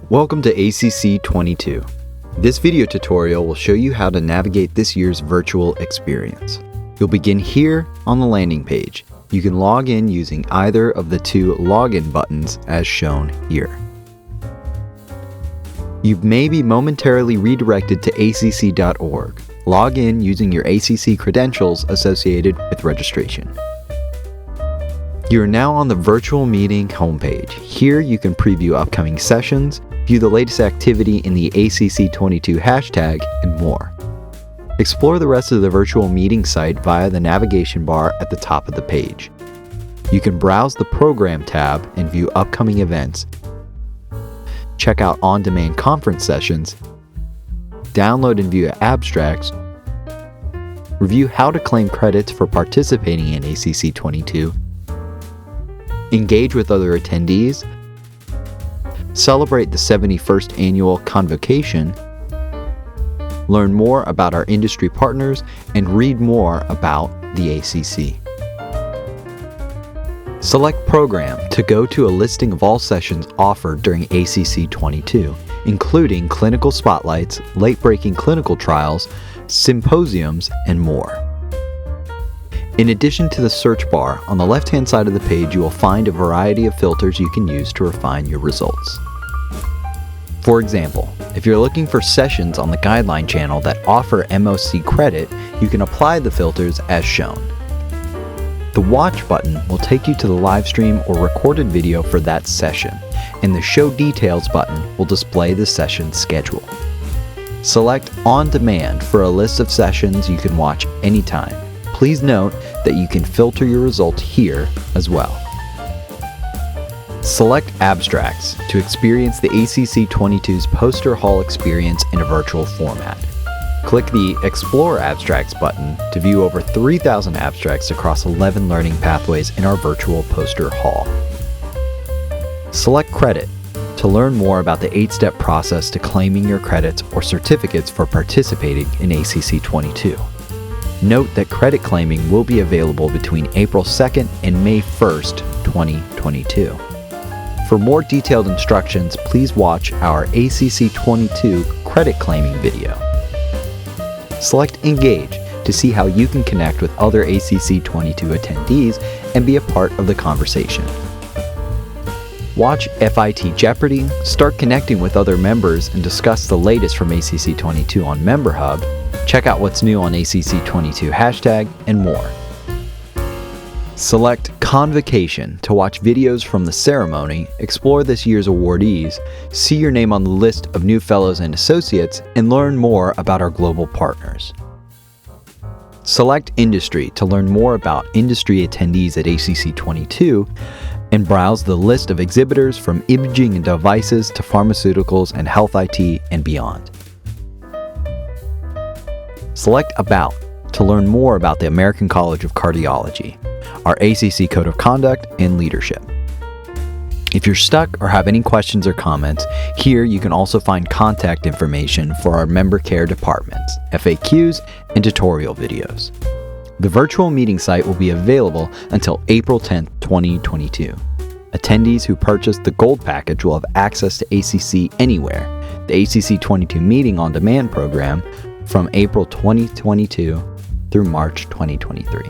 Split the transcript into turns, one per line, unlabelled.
Welcome to ACC.22. This video tutorial will show you how to navigate this year's virtual experience. You'll begin here on the landing page. You can log in using either of the two login buttons as shown here. You may be momentarily redirected to ACC.org. Log in using your ACC credentials associated with registration. You are now on the virtual meeting homepage. Here you can preview upcoming sessions, view the latest activity in the ACC.22 hashtag, and more. Explore the rest of the virtual meeting site via the navigation bar at the top of the page. You can browse the Program tab and view upcoming events, check out on-demand conference sessions, download and view abstracts, review how to claim credits for participating in ACC.22, engage with other attendees, celebrate the 71st annual convocation, learn more about our industry partners, and read more about the ACC. Select Program to go to a listing of all sessions offered during ACC.22, including clinical spotlights, late-breaking clinical trials, symposiums, and more. In addition to the search bar, on the left-hand side of the page you will find a variety of filters you can use to refine your results. For example, if you're looking for sessions on the guideline channel that offer MOC credit, you can apply the filters as shown. The Watch button will take you to the live stream or recorded video for that session, and the Show Details button will display the session schedule. Select On Demand for a list of sessions you can watch anytime. Please note that you can filter your results here as well. Select Abstracts to experience the ACC.22's poster hall experience in a virtual format. Click the Explore Abstracts button to view over 3,000 abstracts across 11 learning pathways in our virtual poster hall. Select Credit to learn more about the 8-step process to claiming your credits or certificates for participating in ACC.22. Note that credit claiming will be available between April 2nd and May 1st, 2022. For more detailed instructions, please watch our ACC.22 credit claiming video. Select Engage to see how you can connect with other ACC.22 attendees and be a part of the conversation. Watch FIT Jeopardy, start connecting with other members and discuss the latest from ACC.22 on Member Hub, check out what's new on ACC.22 hashtag, and more. Select Convocation to watch videos from the ceremony, explore this year's awardees, see your name on the list of new fellows and associates, and learn more about our global partners. Select Industry to learn more about industry attendees at ACC.22 and browse the list of exhibitors from imaging and devices to pharmaceuticals and health IT and beyond. Select About to learn more about the American College of Cardiology, our ACC Code of Conduct, and leadership. If you're stuck or have any questions or comments, here you can also find contact information for our member care departments, FAQs, and tutorial videos. The virtual meeting site will be available until April 10th, 2022. Attendees who purchase the Gold package will have access to ACC Anywhere, the ACC.22 Meeting on Demand program, from April 2022 through March 2023.